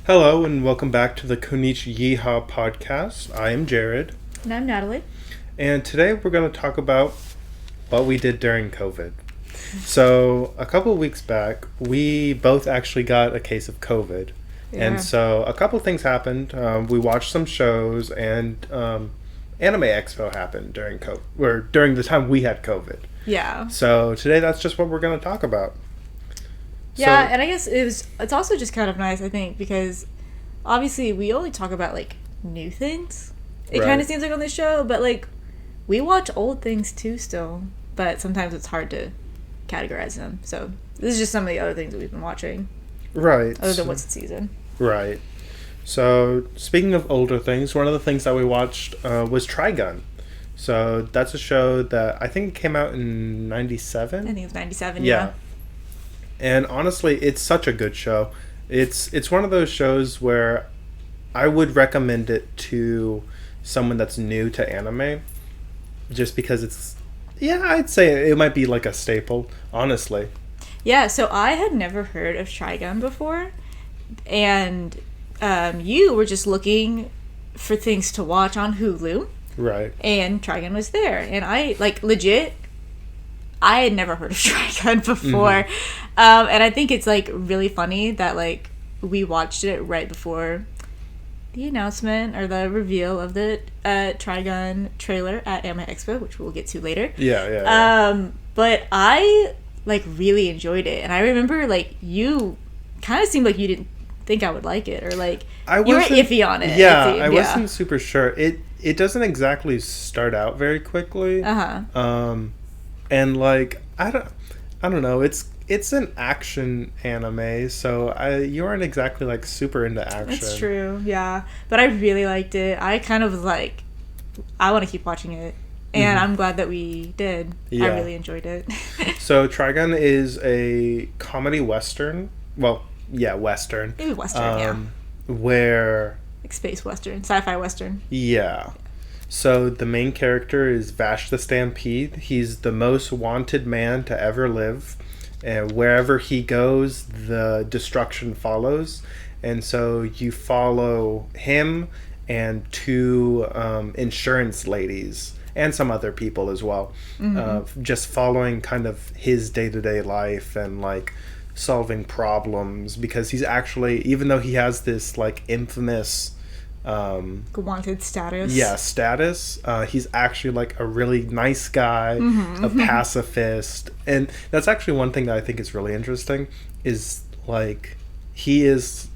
Hello and welcome back to the Konich-Yeehaw podcast. I am Jared, And I'm Natalie. and today we're going to talk about what we did during COVID. So, a couple of weeks back, we both actually got a case of COVID. Yeah. And so, a couple of things happened. We watched some shows, and Anime Expo happened during COVID, or during the time we had COVID. Yeah. So, today that's just what we're going to talk about. Yeah, So- and I guess it's also just kind of nice, I think, because obviously we only talk about like new things. It Right. kind of seems like on this show, but like we watch old things too still, but sometimes it's hard to categorize them. So this is just some of the other things that we've been watching, Right. other than what's in season. Right. So, speaking of older things, one of the things that we watched was Trigun. So, that's a show that I think came out in I 97. think it's 97. Yeah. And honestly, it's such a good show. It's one of those shows where I would recommend it to someone that's new to anime just because I'd say it might be like a staple, honestly. Yeah, so I had never heard of Trigun before, and you were just looking for things to watch on Hulu. Right. And Trigun was there, and I legit I had never heard of Trigun before. And I think it's really funny that we watched it right before the announcement or the reveal of the Trigun trailer at Anime Expo, which we'll get to later. Yeah. But I really enjoyed it, and I remember you kind of seemed like you didn't think I would like it, or you were iffy on it. Yeah, it seemed. I wasn't super sure. It doesn't exactly start out very quickly. And I don't know. It's an action anime, so you aren't exactly super into action. It's true, yeah. But I really liked it. I kind of was I want to keep watching it, and I'm glad that we did. Yeah. I really enjoyed it. So Trigun is a comedy western. Well, yeah, western. Maybe western, yeah. Where Space western, sci-fi western. yeah. So the main character is Vash the Stampede. He's the most wanted man to ever live. And wherever he goes, the destruction follows. And so you follow him and two insurance ladies and some other people as well. Just following kind of his day-to-day life and solving problems. Because he's actually, even though he has this infamous... wanted status. Yeah, status. He's actually a really nice guy, a pacifist, and that's actually one thing that I think is really interesting. Is he is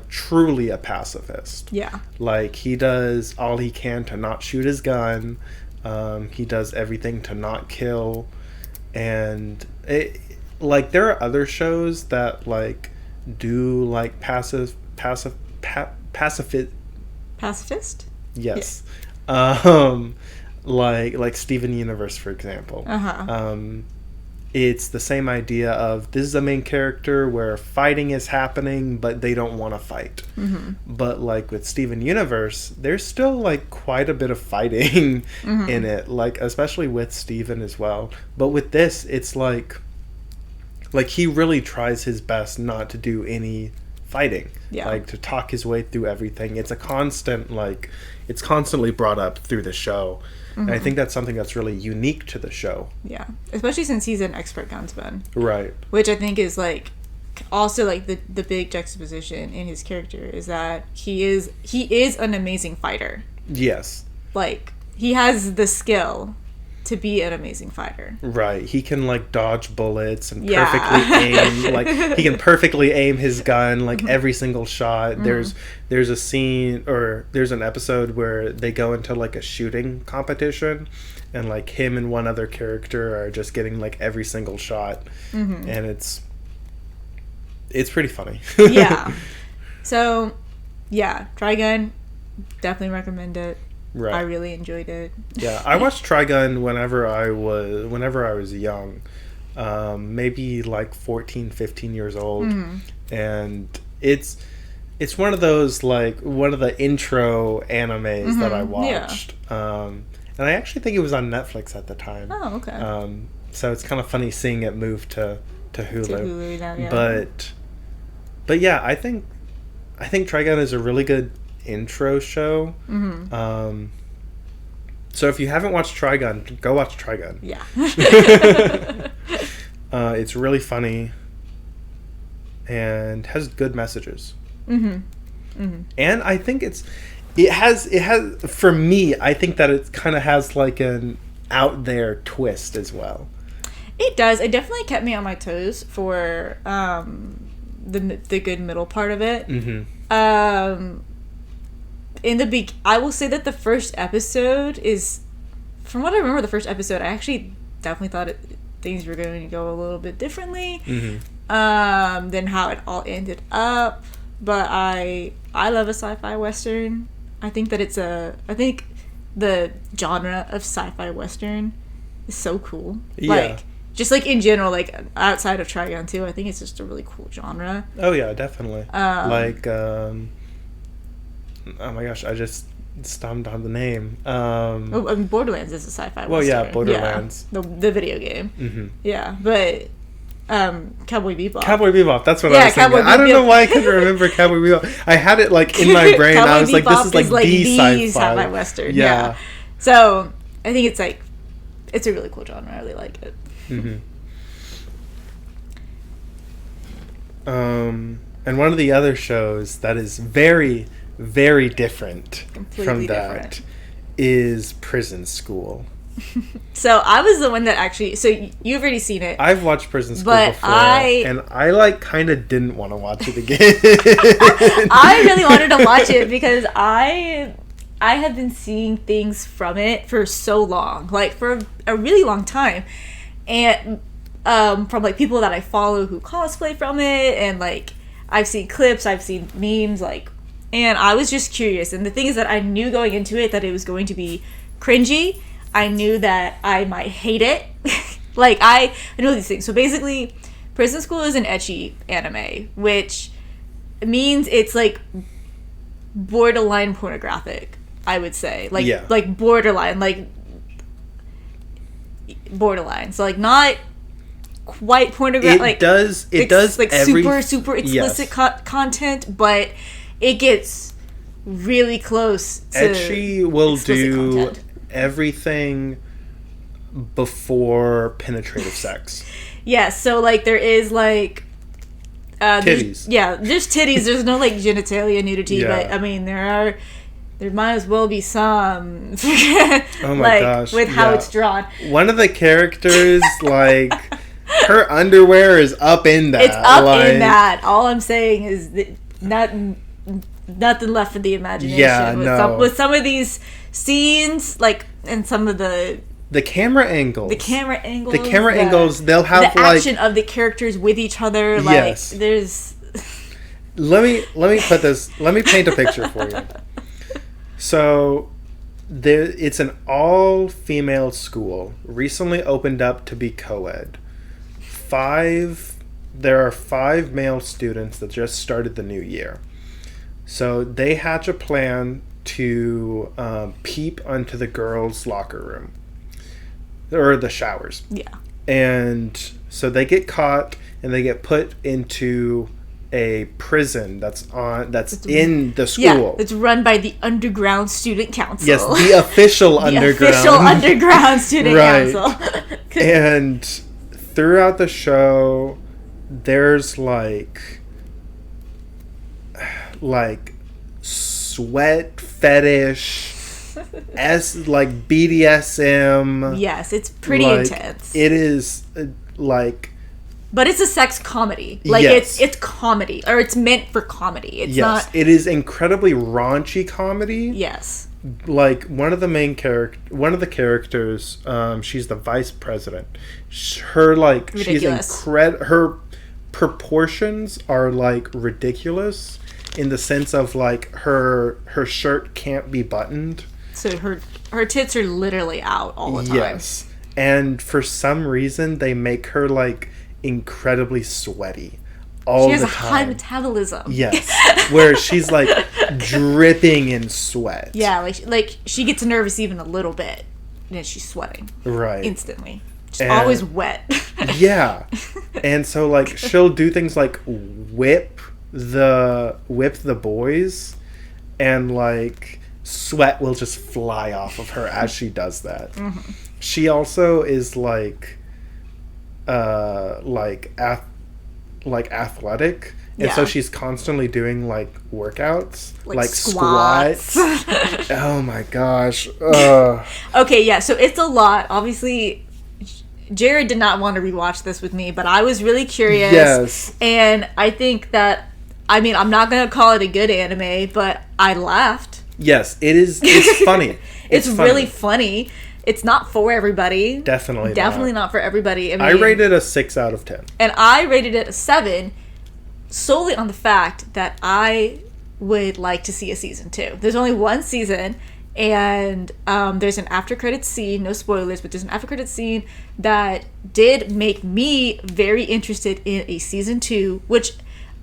truly a pacifist. Yeah. He does all he can to not shoot his gun. He does everything to not kill, and there are other shows that do Pacifist? Yes. Yeah. Like Steven Universe, for example. It's the same idea of this is a main character where fighting is happening, but they don't want to fight. But with Steven Universe, there's still quite a bit of fighting in it, especially with Steven as well. But with this, it's he really tries his best not to do any fighting. Yeah. To talk his way through everything. It's a constant it's constantly brought up through the show. And I think that's something that's really unique to the show. Yeah. Especially since he's an expert gunsman. Right. Which I think is also the big juxtaposition in his character is that he is an amazing fighter. Yes. He has the skill to be an amazing fighter. Right. He can dodge bullets and Yeah. perfectly aim he can perfectly aim his gun every single shot. There's a scene or there's an episode where they go into a shooting competition and him and one other character are just getting every single shot. And it's pretty funny. Yeah. So, yeah, Trigun, definitely recommend it. Right. I really enjoyed it. Yeah, I watched Trigun whenever I was young, maybe 14, 15 years old, and it's one of those one of the intro animes that I watched, and I actually think it was on Netflix at the time. Oh, okay. So it's kind of funny seeing it move to Hulu. To Hulu now, yeah. But yeah, I think I think Trigun is a really good intro show. So if you haven't watched Trigun, go watch Trigun. Yeah. It's really funny and has good messages. And I think it has for me, I think that it kind of has like an out there twist as well. It does. It definitely kept me on my toes for the good middle part of it. I will say that the first episode is, from what I remember, the first episode, I actually definitely thought things were going to go a little bit differently than how it all ended up. But I love a sci-fi western. I think that I think the genre of sci-fi western is so cool. Yeah. Like, just like in general, like outside of Trigun too, I think it's just a really cool genre. Oh yeah, definitely. Oh my gosh, I just stumped on the name. I mean, Borderlands is a sci-fi well, western. yeah, Borderlands. Yeah, the video game. Yeah, but Cowboy Bebop. Cowboy Bebop, that's what I was thinking. I don't know why I couldn't remember Cowboy Bebop. I had it like in my brain. I was like, this is like the sci-fi western. Yeah. So I think it's like, it's a really cool genre. I really like it. And one of the other shows that is very, very different from that is Prison School. So I was the one that actually, so you've already seen it. I've watched Prison School before, and I like kind of didn't want to watch it again. I really wanted to watch it because I have been seeing things from it for so long, like for a really long time, and from like people that I follow who cosplay from it, and like I've seen clips, I've seen memes, like, and I was just curious. And the thing is that I knew going into it that it was going to be cringy. I knew that I might hate it. Like, I know these things. So basically, Prison School is an ecchi anime, which means it's like borderline pornographic, I would say. Like, like borderline, so like not quite pornographic. It does like super explicit content, but it gets really close to ecchi will do content. Everything before penetrative sex. Yeah, so like there is like titties. There's titties. There's no like genitalia nudity, but I mean there might as well be some. Oh my like, gosh! With how it's drawn. One of the characters, like, her underwear is up in that. It's up in that. All I'm saying is that nothing left for the imagination. Yeah, with some of these scenes, like, and some of the camera angles. They'll have the like action of the characters with each other. Like, there's. Let me paint a picture for you. So, it's an all-female school, recently opened up to be co-ed. There are 5 male students that just started the new year. So they hatch a plan to peep onto the girls' locker room. Or the showers. Yeah. And so they get caught and they get put into a prison that's in the school. Yeah, it's run by the Underground Student Council. Yes, the official underground student council. And throughout the show, there's like sweat fetish, like BDSM. Yes, it's pretty intense. It is like. But it's a sex comedy. Like, it's comedy, or it's meant for comedy. It's not. It is incredibly raunchy comedy. Yes. Like, one of the characters, she's the vice president. Her, like, ridiculous. Her proportions are, like, ridiculous in the sense of, like, her shirt can't be buttoned. So her tits are literally out all the time. Yes. And for some reason, they make her, like, incredibly sweaty all the time. She has a high metabolism. Yes. Where she's, like, dripping in sweat. Yeah, like she gets nervous even a little bit, and she's sweating. Right. Instantly. She's always wet. Yeah. And so, like, she'll do things like whip the boys, and like sweat will just fly off of her as she does that. Mm-hmm. She also is like athletic, and so she's constantly doing like workouts, like squats. Oh my gosh. Okay, yeah, so it's a lot. Obviously, Jared did not want to rewatch this with me, but I was really curious. Yes. And I think that, I mean, I'm not going to call it a good anime, but I laughed. Yes, it is. It's funny. It's really funny. It's not for everybody. Definitely not for everybody. I rated a 6 out of 10. And I rated it a 7 solely on the fact that I would like to see a season 2. There's only one season, and there's an after credits scene, no spoilers, but there's an after credits scene that did make me very interested in a season 2, which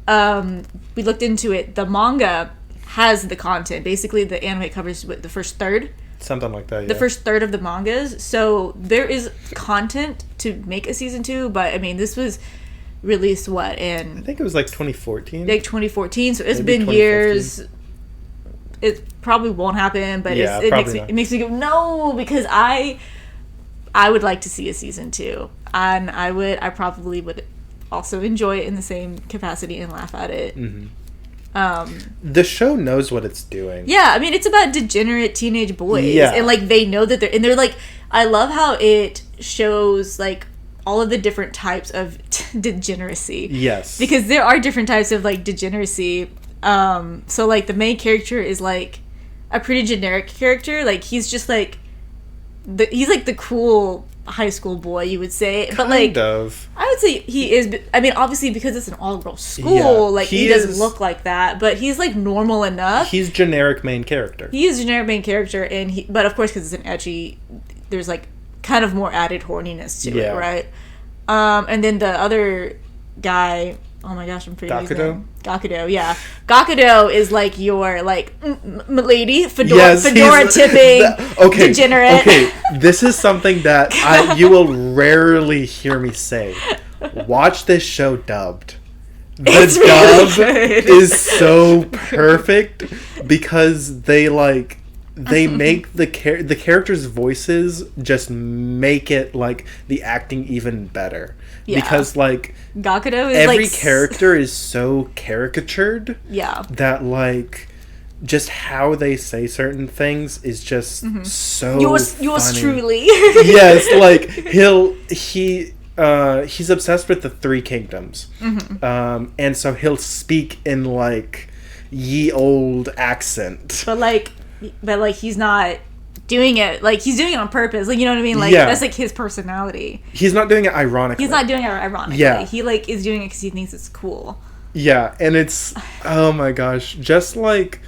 we looked into it. The manga has the content. Basically, the anime covers the first third. Something like that, yeah. The first third of the mangas. So there is content to make a season 2, but I mean, this was released in I think it was like 2014. Like 2014, so it's been years. It probably won't happen, but it makes me go no, because I would like to see a season 2, and I probably would also enjoy it in the same capacity and laugh at it. Mm-hmm. The show knows what it's doing. Yeah, I mean, it's about degenerate teenage boys, and like they know that they're like, I love how it shows like all of the different types of degeneracy. Yes, because there are different types of like degeneracy. So like the main character is like a pretty generic character. Like he's just like he's like the cool high school boy, you would say, but like I would say he is. I mean, obviously because it's an all-girl school, like he doesn't look like that, but he's like normal enough. He's generic main character. He is generic main character, and but of course because it's an ecchi, there's like kind of more added horniness to it, right? And then the other guy, oh my gosh, I'm forgetting his name. Gakudo, yeah. Gakudo is like your like lady fedora tipping degenerate. Okay, this is something that you will rarely hear me say. Watch this show dubbed. The dub is so perfect because they make the characters' voices just make it like the acting even better. Yeah. Because like Gakudo is every character is so caricatured. Yeah. That like just how they say certain things is just so yours truly. Yes, like he's obsessed with the three kingdoms. And so he'll speak in like ye old accent. But he's not doing it, like he's doing it on purpose, like, you know what I mean, like that's like his personality. He's not doing it ironically. Yeah, he like is doing it because he thinks it's cool. Yeah, and it's oh my gosh, just like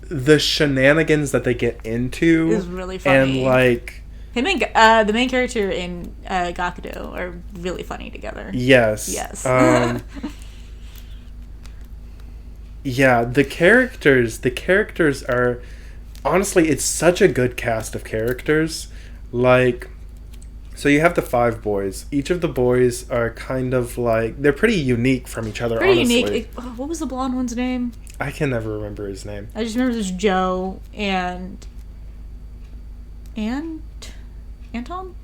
the shenanigans that they get into is really funny, and like him and the main character in Gakudo are really funny together. Yes. Yeah, the characters are honestly, it's such a good cast of characters. Like, so you have the 5 boys. Each of the boys are kind of like, they're pretty unique from each other, honestly. Unique. What was the blonde one's name? I can never remember his name. I just remember there's Joe and Anton?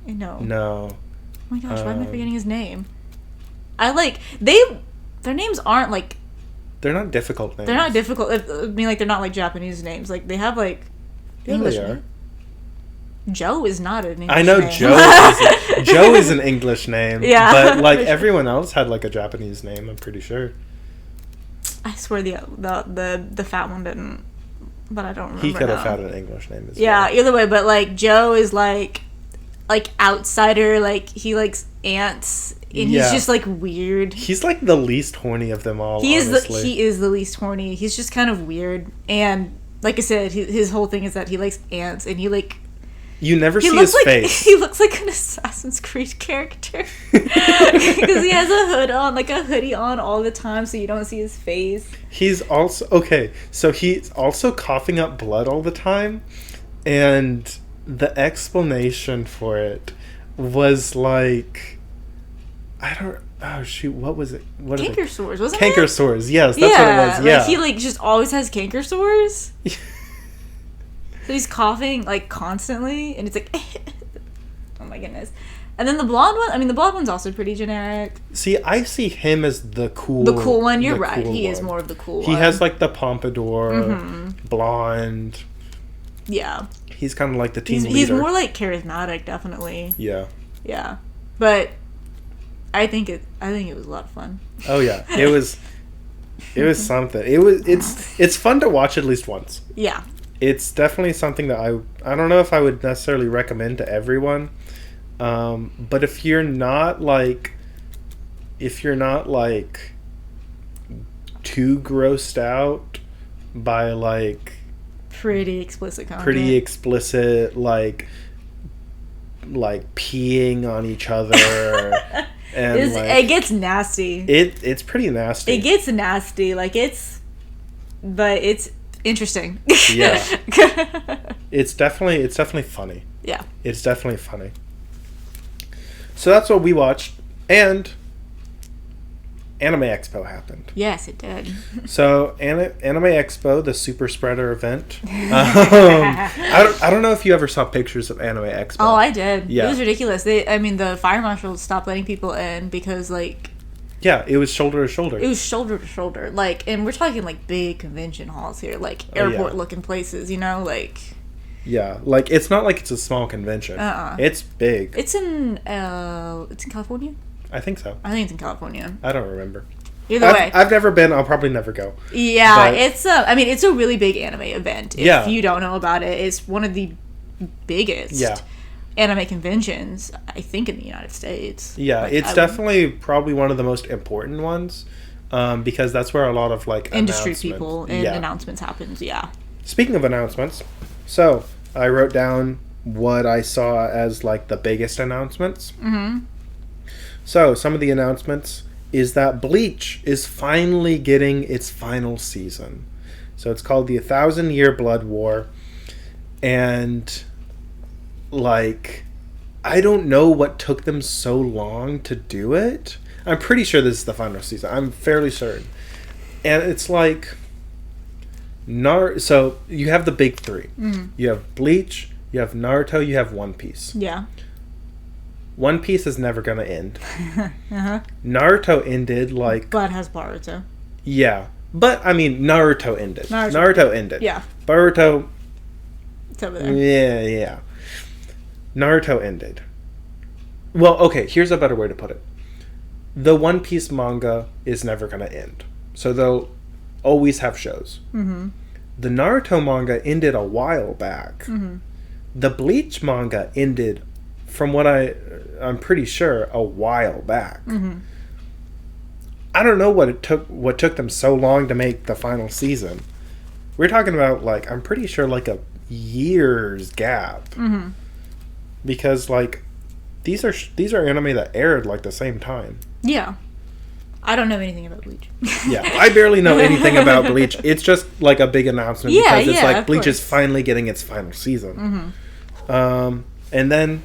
No. Oh my gosh, why am I forgetting his name? Their names aren't like... They're not difficult names. They're not difficult. I mean, like, they're not like Japanese names. Like, they have like English names. Joe is not an English name. I know Joe is an English name. Yeah. But like everyone else had like a Japanese name, I'm pretty sure. I swear the fat one didn't, but I don't remember. He could have had an English name as well. Yeah, either way, but like Joe is like outsider, like he likes ants. And he's just like weird. He's like the least horny of them all. He is the least horny. He's just kind of weird, and like I said, his whole thing is that he likes ants, and he like. You never see his face. He looks like an Assassin's Creed character because he has a hood on, like a hoodie on all the time, so you don't see his face. He's also so he's also coughing up blood all the time, and the explanation for it was like. I don't. Oh shoot! What was it? What is Canker it? sores, wasn't Canker it? sores. Yes, that's what it was. Yeah. Like he like just always has canker sores. So he's coughing like constantly, and it's like, oh my goodness. And then the blonde one. I mean, the blonde one's also pretty generic. See, I see him as the cool. The cool one. You're right. Cool He one. is more of the cool He one. has like the pompadour, blonde. Yeah. He's kind of like the team leader. He's more like charismatic, definitely. Yeah. Yeah. But I think it was a lot of fun. Oh yeah, it was something. It's fun to watch at least once. Yeah. It's definitely something that I don't know if I would necessarily recommend to everyone. But if you're not like too grossed out by like Pretty explicit content. pretty explicit like peeing on each other and it gets nasty. it's pretty nasty. It gets nasty. Like but it's interesting. Yeah. It's definitely funny. Yeah. It's definitely funny. So that's what we watched, and Anime Expo happened. Yes, it did. So Anime Expo, the super spreader event. I don't know if you ever saw pictures of Anime Expo. Oh, I did. Yeah. It was ridiculous. The fire marshal stopped letting people in because like Yeah, it was shoulder to shoulder. it was shoulder to shoulder. Like, and we're talking like big convention halls here, like airport looking places. Like. Yeah, like it's not like it's a small convention. It's big. It's in California. I think so. I think it's in California. I don't remember. Either way, I've never been. I'll probably never go. Yeah, But- it's a really big anime event. If you don't know about it, it's one of the biggest anime conventions, I think, in the United States. Yeah, Like, it's definitely probably one of the most important ones, because that's where a lot of like industry announcements- people and announcements happens. Yeah. Speaking of announcements, so I wrote down what I saw as like the biggest announcements. Mm-hmm. So some of the announcements is that Bleach is finally getting its final season. So it's called the 1,000-Year Blood War, and like I don't know what took them so long to do it. I'm pretty sure this is the final season. I'm fairly certain. And it's like so you have the big three. Mm-hmm. You have Bleach, you have Naruto, you have One Piece. Yeah. One Piece is never gonna end. Uh-huh. Naruto ended like But has Boruto. yeah, but I mean Naruto ended. Naruto ended. Yeah. Boruto. It's over there. Yeah. Naruto ended. Well, okay. Here's a better way to put it. The One Piece manga is never gonna end, so they'll always have shows. Mm-hmm. The Naruto manga ended a while back. Mm-hmm. The Bleach manga ended, from what I'm pretty sure, a while back. Mm-hmm. I don't know what took them so long to make the final season. We're talking about like I'm pretty sure like a year's gap. Mm-hmm. Because like these are anime that aired like the same time. Yeah. I don't know anything about Bleach. Yeah, I barely know anything about Bleach. It's just like a big announcement because it's like Bleach is finally getting its final season. Mm-hmm. And then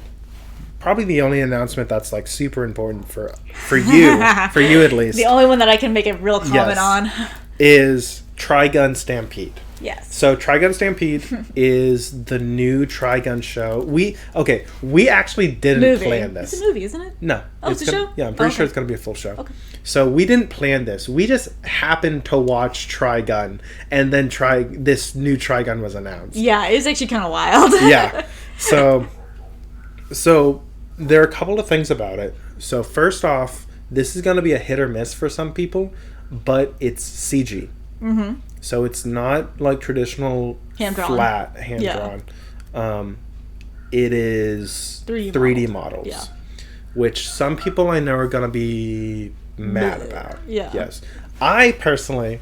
probably the only announcement that's like super important for you, for you at least, The only one that I can make a real comment on. is Trigun Stampede. Yes. So Trigun Stampede is the new Trigun show. We actually didn't plan this. It's a movie, isn't it? No. Oh, it's a show? Yeah, I'm pretty sure it's going to be a full show. Okay. So we didn't plan this. We just happened to watch Trigun, and then this new Trigun was announced. Yeah, it was actually kind of wild. Yeah. So there are a couple of things about it. So first off, this is going to be a hit or miss for some people, but it's CG. Mm-hmm. So it's not like traditional Hand-drawn. flat hand-drawn. It is 3D models. Yeah. Which some people I know are going to be mad about. Yeah. Yes. I personally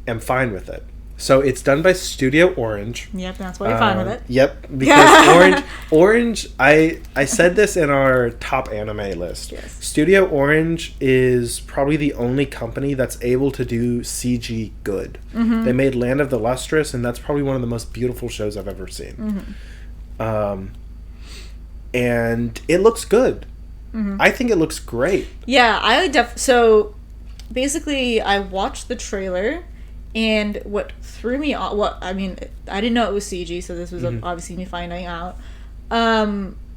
am fine with it. So it's done by Studio Orange. Yep, that's why you're fine with it. Yep, because Orange. I said this in our top anime list. Yes. Studio Orange is probably the only company that's able to do CG good. Mm-hmm. They made Land of the Lustrous, and that's probably one of the most beautiful shows I've ever seen. Mm-hmm. And it looks good. I think it looks great. Yeah, so basically I watched the trailer, and what threw me off, I didn't know it was CG, so this was obviously me finding out.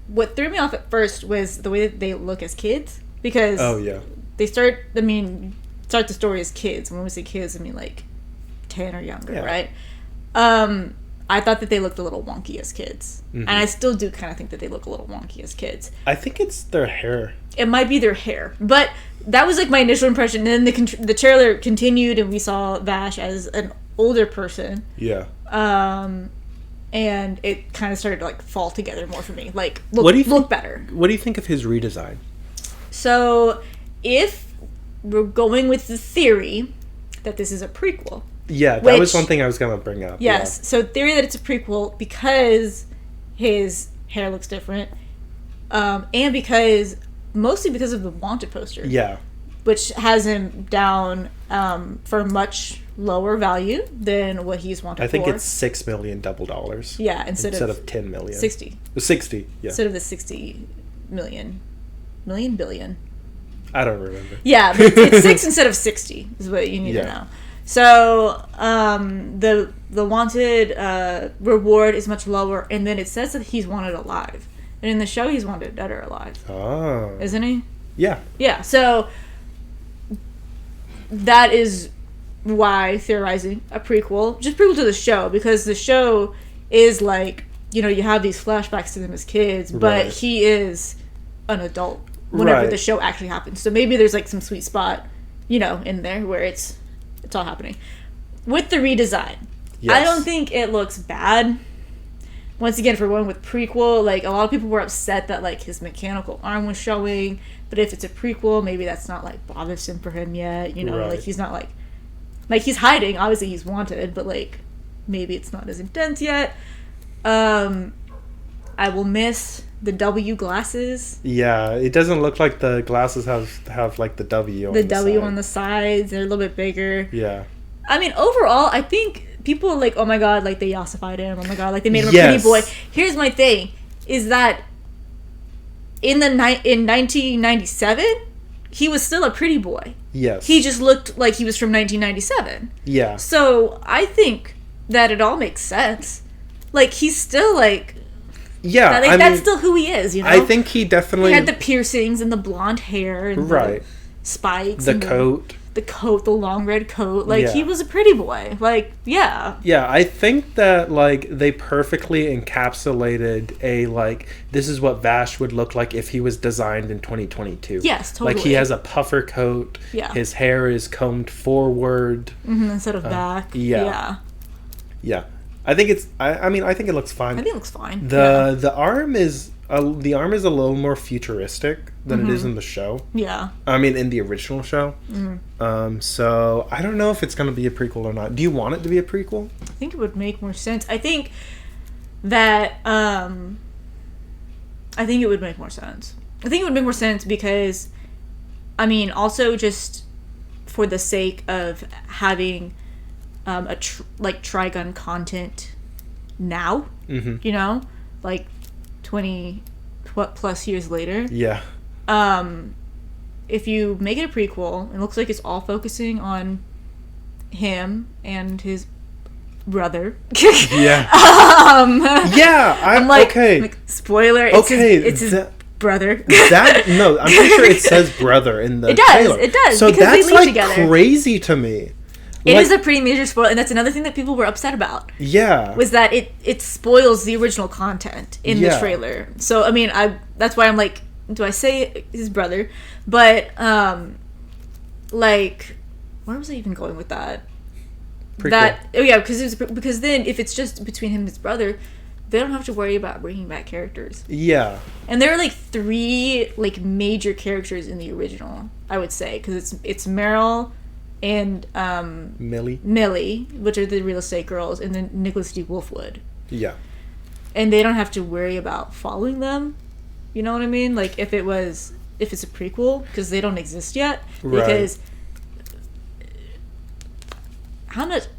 What threw me off at first was the way that they look as kids, because they start the story as kids. When we say kids, I mean like 10 or younger, right? I thought that they looked a little wonky as kids. And I still do kind of think that they look a little wonky as kids. I think it's their hair. It might be their hair. But that was like my initial impression. And then the trailer continued, and we saw Vash as an older person. Yeah. And it kind of started to like fall together more for me. Like, look better. What do you think of his redesign? So, if we're going with the theory that this is a prequel... Yeah, that was one thing I was going to bring up. Yes. Yeah. So theory that it's a prequel because his hair looks different, and mostly because of the Wanted poster. Yeah. Which has him down for much lower value than what he's wanted for. I think it's $6 million double dollars. Yeah, instead of 10 million. 60. 60, yeah. Instead of the 60 million. Billion? I don't remember. Yeah, but it's 6 instead of 60 is what you need to know. So, the wanted reward is much lower, and then it says that he's wanted alive. And in the show, he's wanted dead or alive. Oh. Isn't he? Yeah. Yeah, so that is why theorizing a prequel, just prequel to the show, because the show is like, you have these flashbacks to them as kids, but he is an adult whenever the show actually happens. So maybe there's like some sweet spot, in there where it's all happening. With the redesign, I don't think it looks bad. Once again, if we're going with prequel, like a lot of people were upset that like his mechanical arm was showing, but if it's a prequel, maybe that's not like bothersome for him yet. Like he's not like he's hiding. Obviously, he's wanted, but like maybe it's not as intense yet. I will miss the W glasses. Yeah, it doesn't look like the glasses have like the W on the sides. They're a little bit bigger. Yeah. I mean, overall, I think people are like, oh my god, like they ossified him. Oh my god, like they made him a pretty boy. Here's my thing, is that in 1997, he was still a pretty boy. Yes. He just looked like he was from 1997. Yeah. So I think that it all makes sense. Like he's still like... Yeah, that's still who he is, I think he definitely... He had the piercings and the blonde hair and the spikes. The coat. The long red coat. Like, he was a pretty boy. Like, yeah. Yeah, I think that, like, they perfectly encapsulated this is what Vash would look like if he was designed in 2022. Yes, totally. Like, he has a puffer coat. Yeah. His hair is combed forward. Mm-hmm, instead of back. Yeah. Yeah. I think it's... I mean, I think it looks fine. I think it looks fine. The arm is... the arm is a little more futuristic than it is in the show. Yeah. I mean, in the original show. Mm-hmm. So, I don't know if it's going to be a prequel or not. Do you want it to be a prequel? I think it would make more sense. I think that... I think it would make more sense. I think it would make more sense because... I mean, also just for the sake of having... Trigun content now, like 20 plus years later. Yeah. If you make it a prequel, it looks like it's all focusing on him and his brother. Yeah. Yeah, I'm like, okay. Like, spoiler. It's his brother. No, I'm pretty sure it says brother in the trailer. It does. So that's they leave together. Crazy to me. It is a pretty major spoil, and that's another thing that people were upset about. Yeah. Was that it spoils the original content in the trailer. So, I mean, that's why I'm like, do I say his brother? But, where was I even going with that? Prequel. Because then if it's just between him and his brother, they don't have to worry about bringing back characters. Yeah. And there are, 3, major characters in the original, I would say, because it's Meryl... and Millie, which are the real estate girls, and then Nicholas D. Wolfwood. Yeah. And they don't have to worry about following them. You know what I mean? Like, if it's a prequel, because they don't exist yet. Right. Because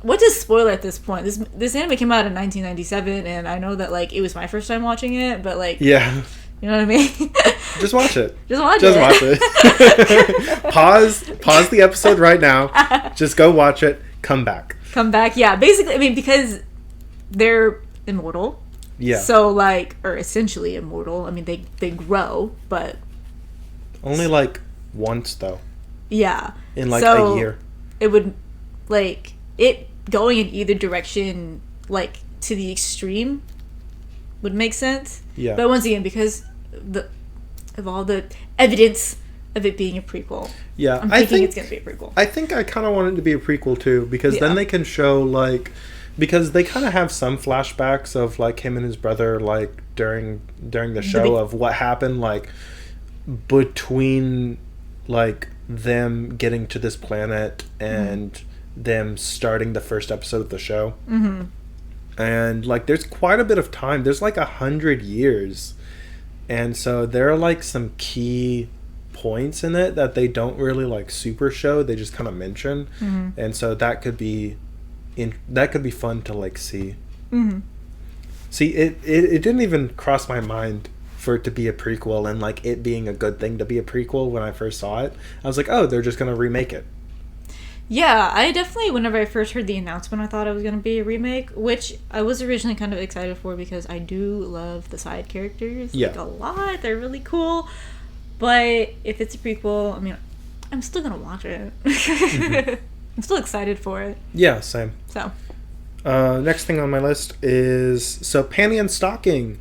what does spoiler at this point? This anime came out in 1997, and I know that, it was my first time watching it, but, yeah. You know what I mean? Just watch it. Just watch it. Pause the episode right now. Just go watch it. Come back. Come back. Yeah. Basically, I mean, because they're immortal. Yeah. So, like, or essentially immortal. I mean, they grow, but... Only, like, once, though. Yeah. In, like, a year. It would, like, it going in either direction, like, to the extreme would make sense. Yeah. But once again, because of all the evidence of it being a prequel. Yeah. I'm thinking it's going to be a prequel. I think I kind of want it to be a prequel, too, because then they can show, like... Because they kind of have some flashbacks of, like, him and his brother, like, during the show of what happened, like, between, like, them getting to this planet and them starting the first episode of the show. Mm-hmm. And, like, there's quite a bit of time. There's, like, 100 years. And so there are, like, some key points in it that they don't really, like, super show. They just kind of mention. Mm-hmm. And so that could be... that could be fun to, like, see. Mm-hmm. See, it didn't even cross my mind for it to be a prequel and, like, it being a good thing to be a prequel when I first saw it. I was like, oh, they're just gonna remake it. Yeah, I definitely, whenever I first heard the announcement, I thought it was gonna be a remake, which I was originally kind of excited for because I do love the side characters, like, a lot. They're really cool. But if it's a prequel, I mean, I'm still gonna watch it. Mm-hmm. I'm still excited for it. Yeah, same. So. Next thing on my list is... So, Panty and Stocking.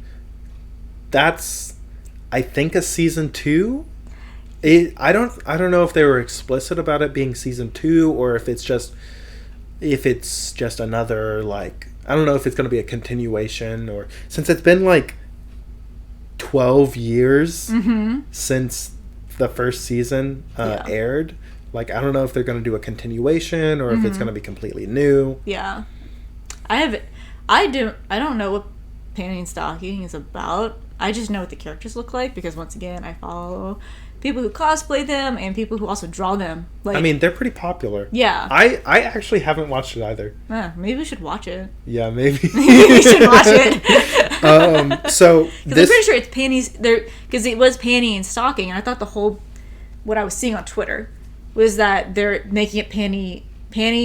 That's, I think, a season 2. I don't know if they were explicit about it being season 2 or if it's just another, like... I don't know if it's going to be a continuation or... Since it's been, like, 12 years since the first season aired... Like, I don't know if they're going to do a continuation or if it's going to be completely new. Yeah. I don't know what Panty and Stocking is about. I just know what the characters look like because, once again, I follow people who cosplay them and people who also draw them. Like, I mean, they're pretty popular. Yeah. I actually haven't watched it either. Maybe we should watch it. Yeah, maybe. We should watch it. So, because I'm pretty sure it's panties. Because it was Panty and Stocking, and I thought what I was seeing on Twitter was that they're making it panty,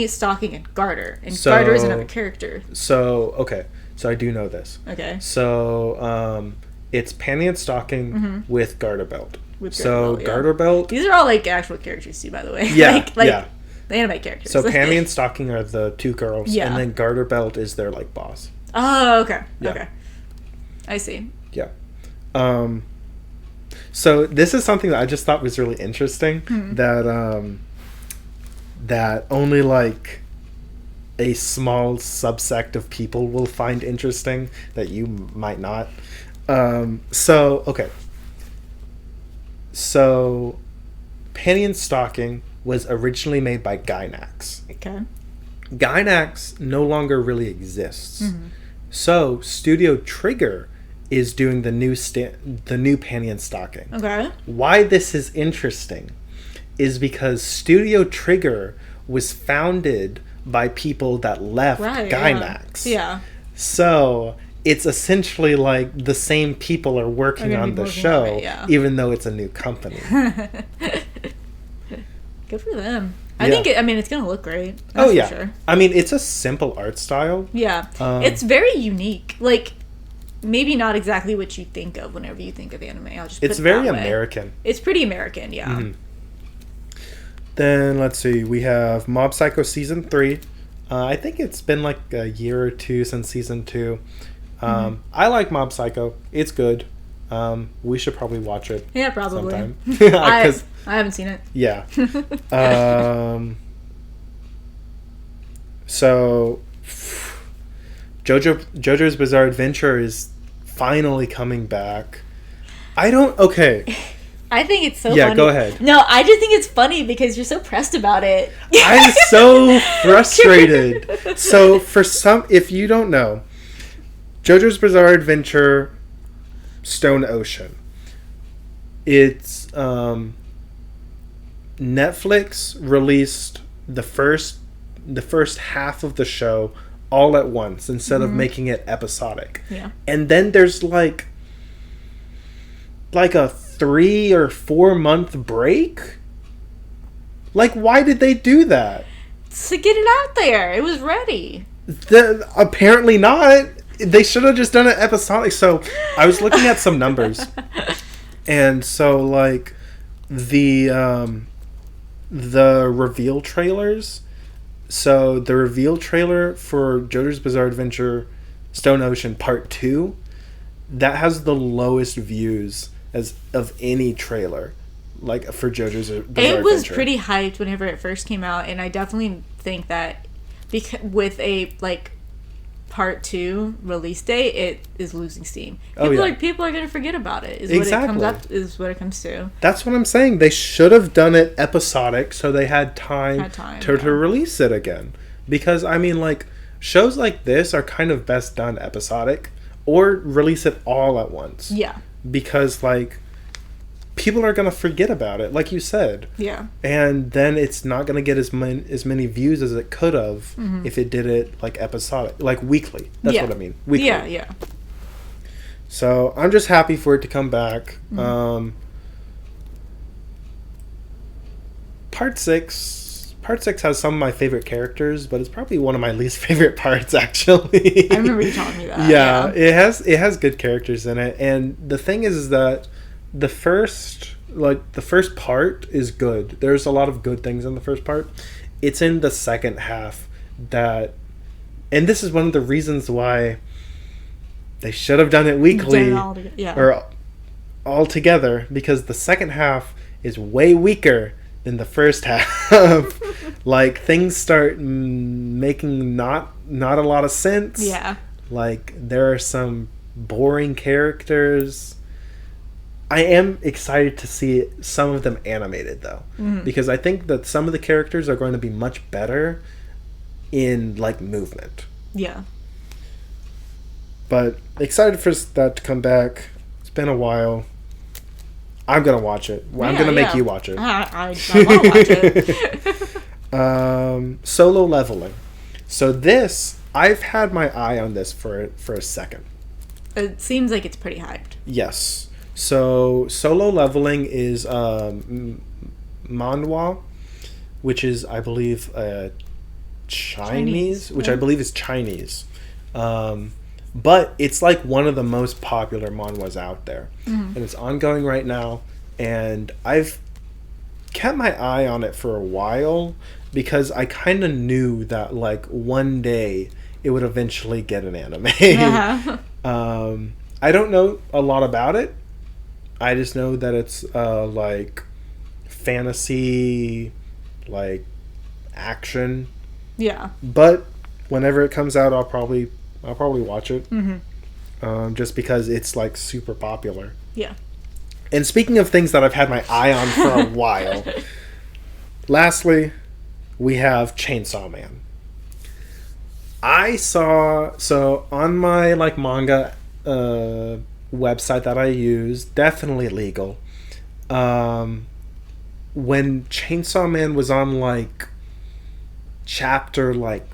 stocking, and garter. And garter is another character. So, okay. So I do know this. Okay. So, it's panty and stocking with garter belt. Garter belt. These are all, like, actual characters, too, by the way. Yeah. The anime characters. So panty and stocking are the two girls. Yeah. And then garter belt is their, like, boss. Oh, okay. Yeah. Okay. I see. Yeah. So this is something that I just thought was really interesting that only, like, a small subsect of people will find interesting that you might not. So Panty and Stocking was originally made by Gainax. Okay. Gainax no longer really exists. So Studio Trigger is doing the new Panty and Stocking. Okay. Why this is interesting is because Studio Trigger was founded by people that left Gainax. Yeah. So it's essentially like the same people are working on the show, even though it's a new company. Good for them. I think it's gonna look great. That's for sure. I mean, it's a simple art style. Yeah. It's very unique. Like, maybe not exactly what you think of whenever you think of anime. It's very American. It's pretty American, yeah. Mm-hmm. Then let's see. We have Mob Psycho season 3. I think it's been like a year or two since season 2. I like Mob Psycho. It's good. We should probably watch it. Yeah, probably. Sometime. I haven't seen it. Yeah. So JoJo's Bizarre Adventure is finally coming back. Okay. I think it's so funny. Yeah, go ahead. No, I just think it's funny because you're so pressed about it. I'm so frustrated. So if you don't know, JoJo's Bizarre Adventure Stone Ocean. It's Netflix released the first half of the show all at once instead of making it episodic. Yeah. And then there's like like a 3 or 4 month break? Like, why did they do that? To get it out there. It was ready. Apparently not. They should have just done it episodic. So I was looking at some numbers, and so like the reveal trailers. So the reveal trailer for JoJo's Bizarre Adventure Stone Ocean Part 2, that has the lowest views as of any trailer, like for JoJo's Bizarre Adventure. It was pretty hyped whenever it first came out, and I definitely think that with a like Part 2 release date, it is losing steam. People are gonna forget about it. Is what it comes to. That's what I'm saying. They should have done it episodic so they had time to release it again. Because I mean, like, shows like this are kind of best done episodic, or release it all at once. Yeah. Because like, people are gonna forget about it, like you said. Yeah. And then it's not gonna get as many views as it could have if it did it like episodic, like weekly. That's what I mean. Weekly. Yeah, yeah. So I'm just happy for it to come back. Part 6 has some of my favorite characters, but it's probably one of my least favorite parts, actually. I remember you telling me that. Yeah, it has good characters in it, and the thing is that the first part is good. There's a lot of good things in the first part. It's in the second half that, and this is one of the reasons why they should have done it weekly or all together, because the second half is way weaker than the first half. Like, things start making not a lot of sense. Yeah. Like, there are some boring characters. I am excited to see some of them animated, though, because I think that some of the characters are going to be much better in like movement. Yeah. But excited for that to come back. It's been a while. I'm gonna watch it. I'm gonna make you watch it. I want to watch it. Solo Leveling. So this, I've had my eye on this for a second. It seems like it's pretty hyped. Yes. So Solo Leveling is manhwa, which is, I believe, Chinese, which I believe is Chinese. But it's like one of the most popular manhwas out there. And it's ongoing right now. And I've kept my eye on it for a while because I kind of knew that like one day it would eventually get an anime. I don't know a lot about it. I just know that it's like fantasy, like action. Yeah. But whenever it comes out, I'll probably watch it. Just because it's like super popular. Yeah. And speaking of things that I've had my eye on for a while, lastly, we have Chainsaw Man. I saw, so on my like manga website that I use, definitely legal, when Chainsaw Man was on like chapter like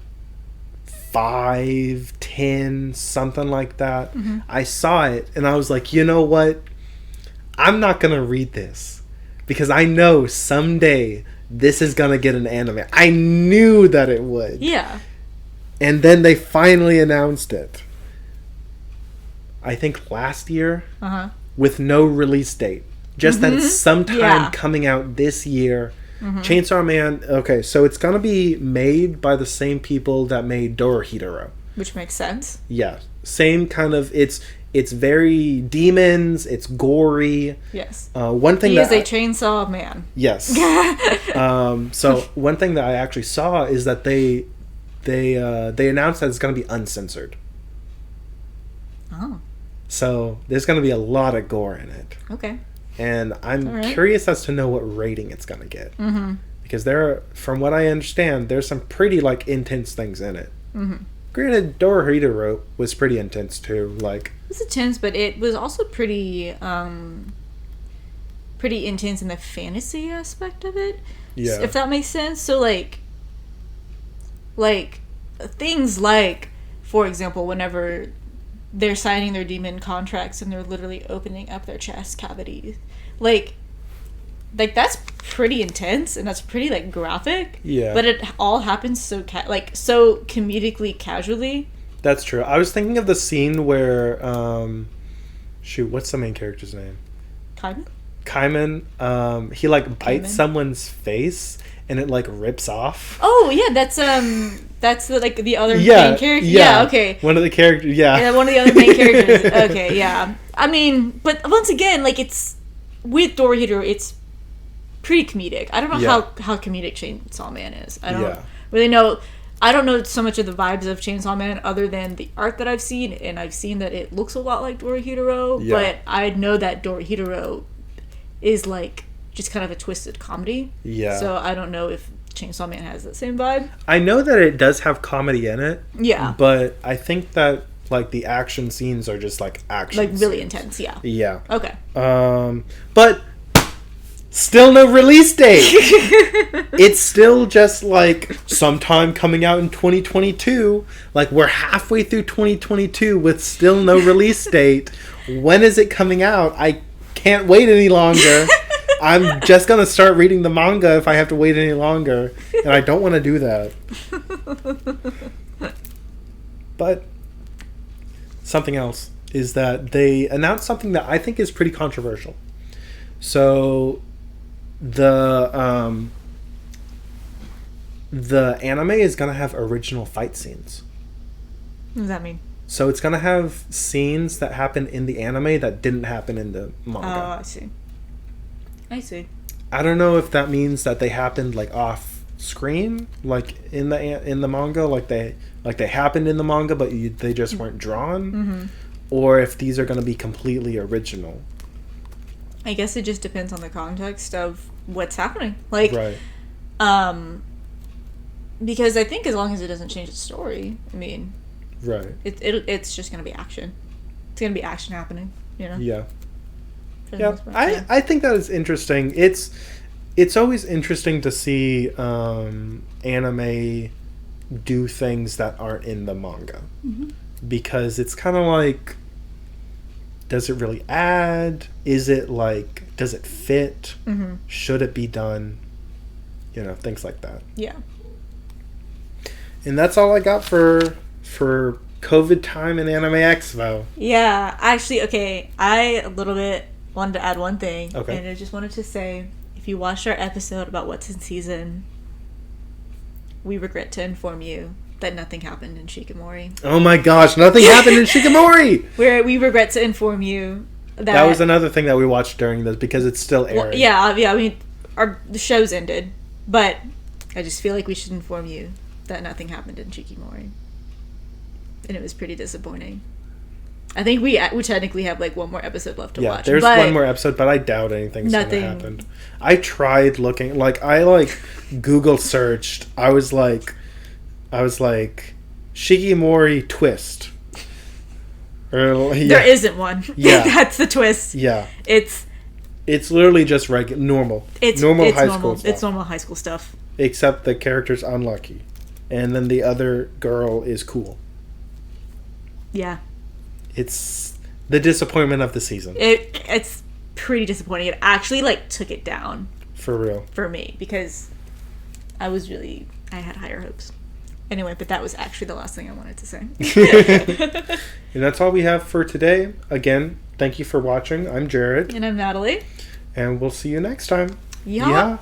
5, 10, something like that, I saw it and I was like, you know what, I'm not gonna read this because I know someday this is gonna get an anime. I knew that it would. Yeah. And then they finally announced it, I think last year, with no release date. Just that it's sometime coming out this year. Chainsaw Man, okay, so it's going to be made by the same people that made Dorohedoro. Which makes sense. Yeah. Same kind of, it's very demons, it's gory. Yes. One thing he is a chainsaw man. Yes. So one thing that I actually saw is that they announced that it's going to be uncensored. Oh. So there's going to be a lot of gore in it. Okay. And I'm curious as to know what rating it's going to get. Because from what I understand, there's some pretty like intense things in it. Granted, Dorohedoro was pretty intense too. Like, it was intense, but it was also pretty intense in the fantasy aspect of it. Yeah. If that makes sense. So like things like, for example, whenever they're signing their demon contracts and they're literally opening up their chest cavities. Like that's pretty intense and that's pretty like graphic. Yeah. But it all happens so so comedically casually. That's true. I was thinking of the scene where what's the main character's name? Kaiman. He like bites someone's face and it like rips off. Oh yeah, that's the other main character. Yeah, okay. One of the characters. Yeah, one of the other main characters. Okay, yeah. I mean, but once again, like it's with Dorohedoro, it's pretty comedic. I don't know how comedic Chainsaw Man is. I don't really know. I don't know so much of the vibes of Chainsaw Man other than the art that I've seen, and I've seen that it looks a lot like Dorohedoro, but I know that Dorohedoro is like just kind of a twisted comedy. Yeah. So I don't know if Chainsaw Man has that same vibe. I know that it does have comedy in it. Yeah. But I think that like the action scenes are just like action like really intense, yeah. Yeah. Okay. But still no release date. It's still just like sometime coming out in 2022. Like we're halfway through 2022 with still no release date. When is it coming out? I can't wait any longer. I'm just gonna start reading the manga if I have to wait any longer, and I don't want to do that. But something else is that they announced something that I think is pretty controversial. So the anime is gonna have original fight scenes. What does that mean? So it's gonna have scenes that happen in the anime that didn't happen in the manga. Oh, I see. I don't know if that means that they happened like off screen, like in the manga, like they happened in the manga, but they just weren't drawn, or if these are gonna be completely original. I guess it just depends on the context of what's happening. Like, right. Because I think as long as it doesn't change the story, I mean, right. It's just gonna be action. It's gonna be action happening, you know? Yeah. Yeah. I think that is interesting. It's always interesting to see anime do things that aren't in the manga. Because it's kind of like, does it really add? Is it like, does it fit? Should it be done? You know, things like that. Yeah. And that's all I got for COVID time and Anime Expo. Yeah, actually, okay, I a little bit wanted to add one thing. Okay. And I just wanted to say, if you watched our episode about what's in season, we regret to inform you that nothing happened in Shikamori. Oh my gosh, nothing happened in Shikamori! We regret to inform you that was another thing that we watched during this because it's still airing. Well, yeah, I mean, the show's ended, but I just feel like we should inform you that nothing happened in Shikamori. And it was pretty disappointing. I think we technically have like one more episode left to watch. Yeah, there's one more episode, but I doubt anything's going to happen. I tried looking, like I Google searched. I was like Shikamori twist. There isn't one. Yeah. That's the twist. Yeah. It's literally just normal. It's normal high school stuff. It's normal high school stuff. Except the character's unlucky. And then the other girl is cool. Yeah. It's the disappointment of the season. It's pretty disappointing. It actually took it down. For real. For me, because I had higher hopes. Anyway, but that was actually the last thing I wanted to say. And that's all we have for today. Again, thank you for watching. I'm Jared. And I'm Natalie. And we'll see you next time. Yeah.